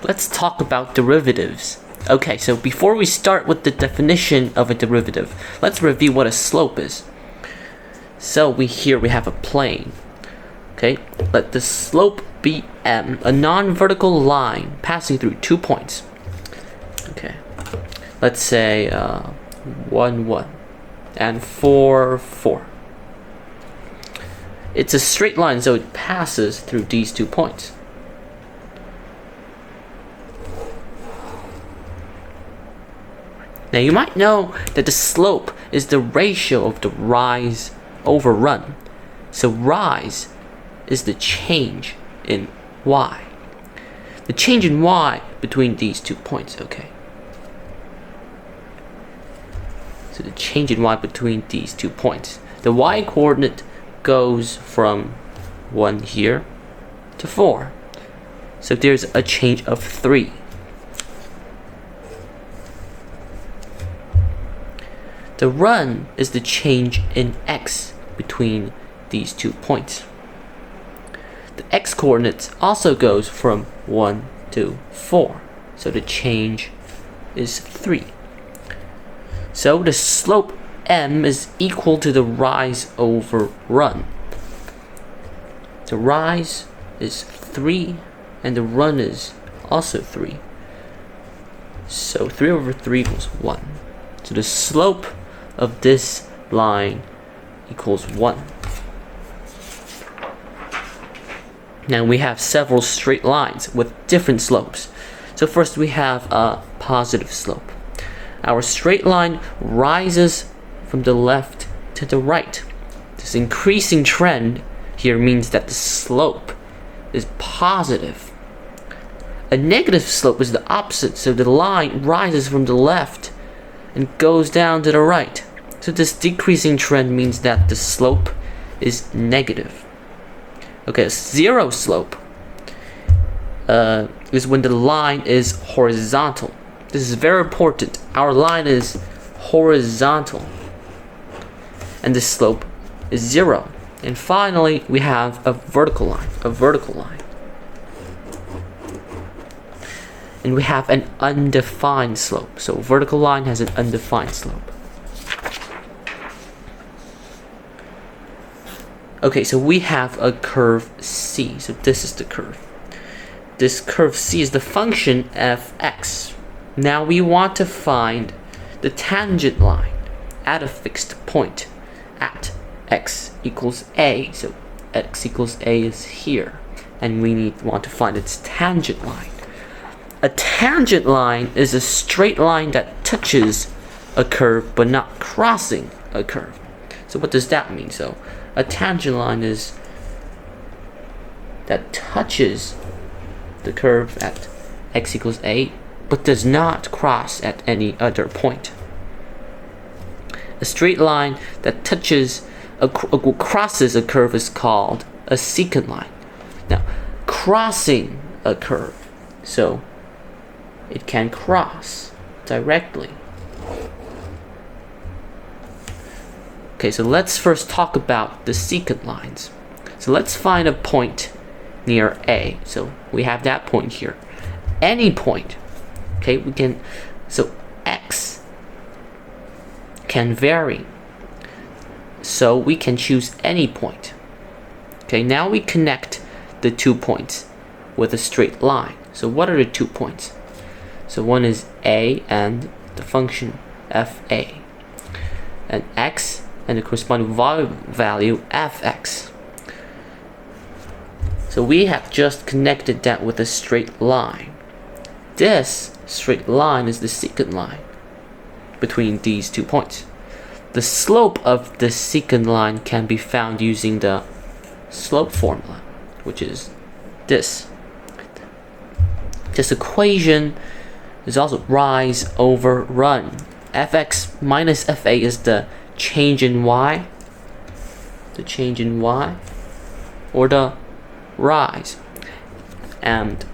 let's talk about derivatives. Okay, so before we start with the definition of a derivative, let's review what a slope is. So here we have a plane. Okay, let the slope be m, a non-vertical line passing through 2 points. Okay, let's say 1, 1 and 4, 4. It's a straight line, so it passes through these 2 points. Now you might know that the slope is the ratio of the rise over run. So rise is the change in y. The change in y between these 2 points, okay? So the change in y between these 2 points. The y coordinate goes from 1 here to 4. So there's a change of 3. The run is the change in x between these 2 points. The x coordinates also goes from 1 to 4, so the change is 3. So the slope m is equal to the rise over run. The rise is 3 and the run is also 3. So 3 over 3 equals 1. So the slope of this line equals 1. Now we have several straight lines with different slopes. So first we have a positive slope. Our straight line rises from the left to the right. This increasing trend here means that the slope is positive. A negative slope is the opposite, so the line rises from the left and goes down to the right. So this decreasing trend means that the slope is negative. Okay, a zero slope is when the line is horizontal. This is very important. Our line is horizontal and the slope is 0. And finally, we have a vertical line. And we have an undefined slope. So vertical line has an undefined slope. Okay, so we have a curve C. So this is the curve. This curve C is the function f(x). Now we want to find the tangent line at a fixed point at x equals a. So x equals a is here. And we want to find its tangent line. A tangent line is a straight line that touches a curve but not crossing a curve. So what does that mean? So a tangent line is that touches the curve at x equals a but does not cross at any other point. A straight line that touches crosses a curve is called a secant line. Now, crossing a curve, so it can cross directly. Okay, so let's first talk about the secant lines. So let's find a point near A. So we have that point here. Any point. Okay, so x can vary. So we can choose any point. Okay, now we connect the 2 points with a straight line. So what are the 2 points? So one is a and the function fa, and x and the corresponding value fx. So we have just connected that with a straight line. This straight line is the secant line between these 2 points. The slope of the secant line can be found using the slope formula, which is this. This equation is also rise over run. fx minus fa is the change in y, or the rise, and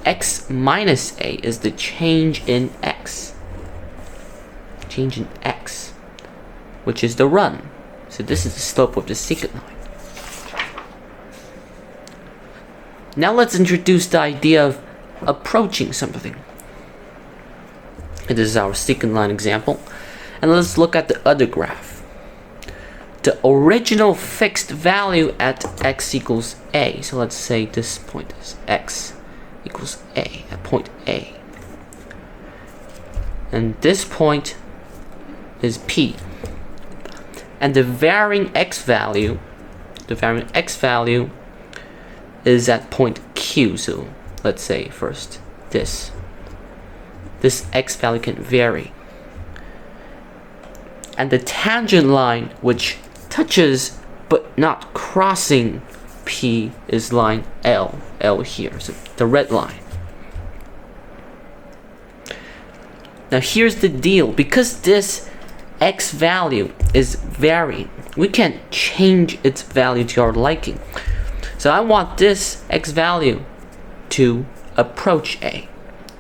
x minus a is the change in x, which is the run. So this is the slope of the secant line. Now let's introduce the idea of approaching something. And this is our secant line example. And let's look at the other graph. The original fixed value at x equals a. So let's say this point is x equals a at point A. And this point is P. And the varying x value is at point Q. So let's say first this x value can vary. And the tangent line which touches but not crossing P is line L here, so the red line. Now here's the deal, because this x value is varying, we can change its value to our liking. So I want this x value to approach A,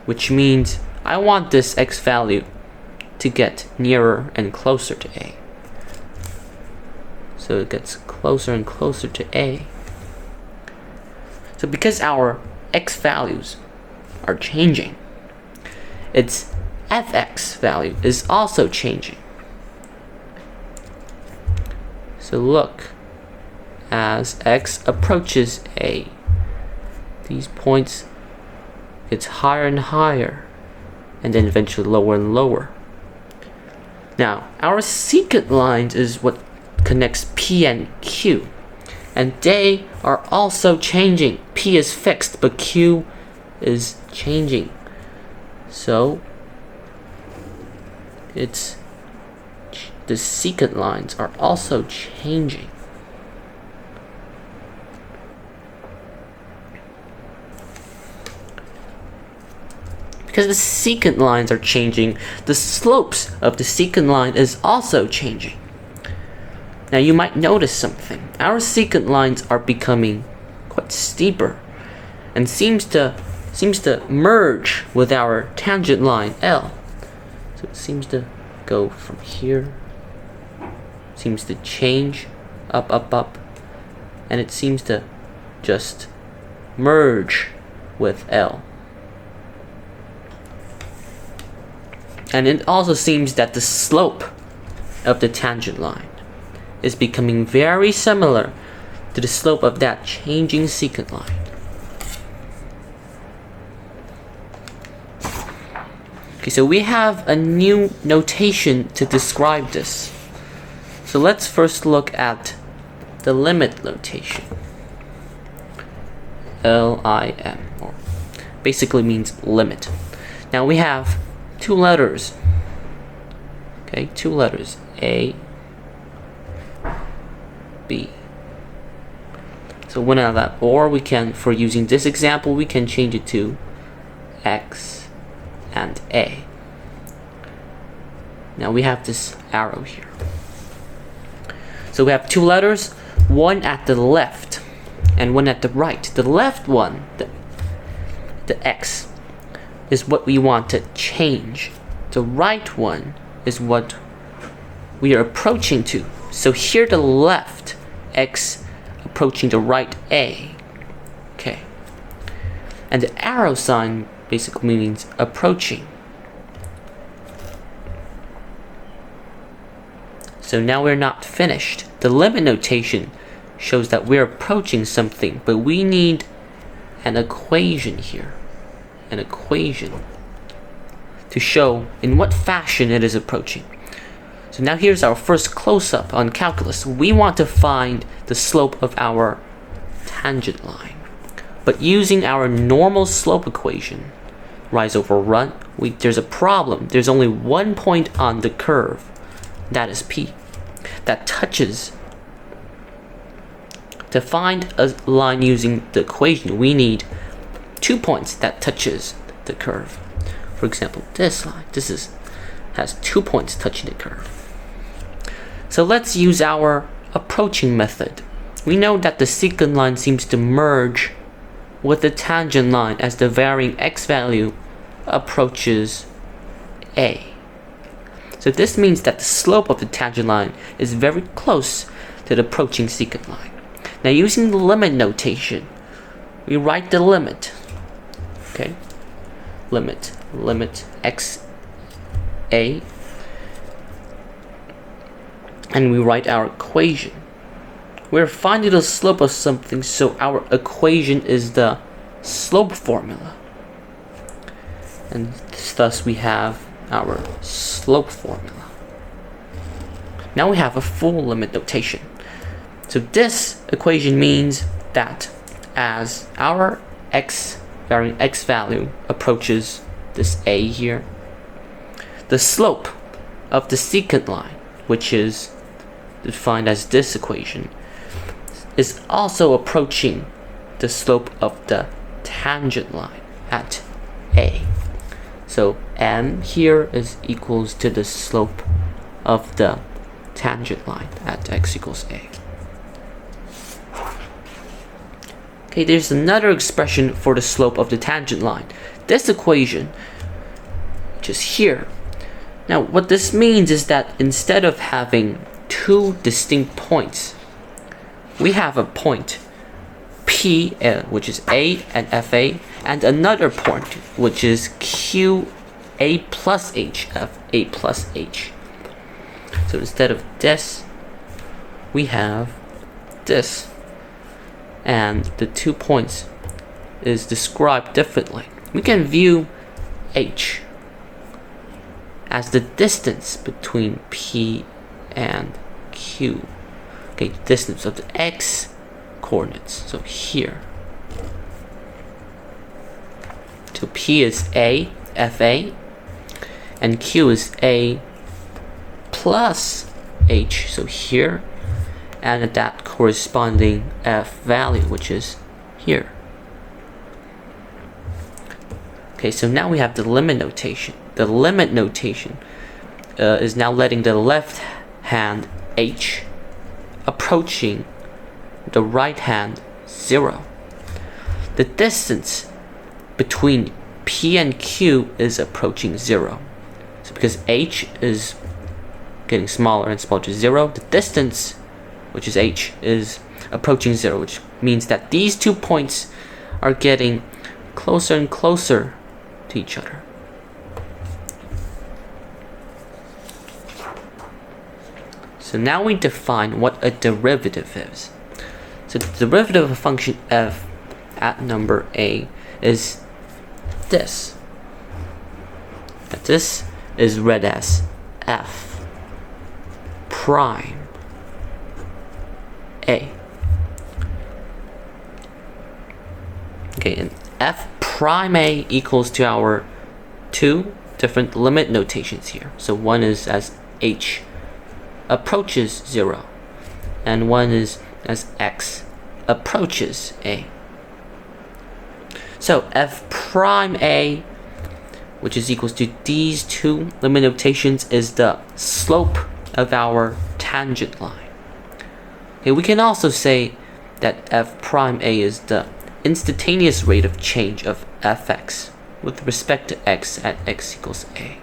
which means I want this x value to get nearer and closer to A. So it gets closer and closer to A. So because our x values are changing, its fx value is also changing. So look, as x approaches A, these points gets higher and higher, and then eventually lower and lower. Now, our secant lines is what connects P and Q, and they are also changing. P is fixed, but Q is changing. So the secant lines are also changing. Because the secant lines are changing, the slopes of the secant line is also changing. Now you might notice something. Our secant lines are becoming quite steeper and seems to merge with our tangent line L. So it seems to go from here, seems to change up, and it seems to just merge with L. And it also seems that the slope of the tangent line is becoming very similar to the slope of that changing secant line. Okay, so we have a new notation to describe this. So let's first look at the limit notation. LIM, or basically means limit. Now we have two letters. Okay, two letters, A, B. So one out of that, or we can, for using this example, we can change it to X and A. Now we have this arrow here. So we have two letters, one at the left and one at the right. The left one, the X, is what we want to change. The right one is what we are approaching to. So here the left, X approaching the right, A. Okay. And the arrow sign basically means approaching. So now we're not finished. The limit notation shows that we're approaching something, but we need an equation here. An equation to show in what fashion it is approaching. So now here's our first close-up on calculus. We want to find the slope of our tangent line. But using our normal slope equation, rise over run, there's a problem. There's only one point on the curve, that is P, that touches. To find a line using the equation, we need 2 points that touches the curve. For example, this line, has 2 points touching the curve. So let's use our approaching method. We know that the secant line seems to merge with the tangent line as the varying x value approaches A. So this means that the slope of the tangent line is very close to the approaching secant line. Now using the limit notation, we write the limit. Okay, limit x a, and we write our equation. We're finding the slope of something, so our equation is the slope formula, and thus we have our slope formula. Now we have a full limit notation. So this equation means that as our varying x value approaches this a here, the slope of the secant line, which is defined as this equation, is also approaching the slope of the tangent line at a. So m here is equals to the slope of the tangent line at x equals a. Okay, there's another expression for the slope of the tangent line. This equation, which is here. Now, what this means is that instead of having two distinct points, we have a point P, which is A and FA, and another point, which is Q, A plus H, F, A plus H. So instead of this, we have this. And the 2 points is described differently. We can view H as the distance between P and Q. Okay, distance of the x coordinates. So here. So P is A, FA, and Q is A plus H. So here. And at that corresponding f value, which is here. Okay, so now we have the limit notation. The limit notation is now letting the left hand h approaching the right hand 0. The distance between P and Q is approaching 0. So because h is getting smaller and smaller to 0, the distance, which is h, is approaching 0, which means that these 2 points are getting closer and closer to each other. So now we define what a derivative is. So the derivative of a function f at number a is this. That this is read as f prime a. Okay, and f prime a equals to our 2 different limit notations here. So one is as h approaches 0, and one is as x approaches a. So f prime a, which is equals to these 2 limit notations, is the slope of our tangent line. Okay, we can also say that f prime a is the instantaneous rate of change of fx with respect to x at x equals a.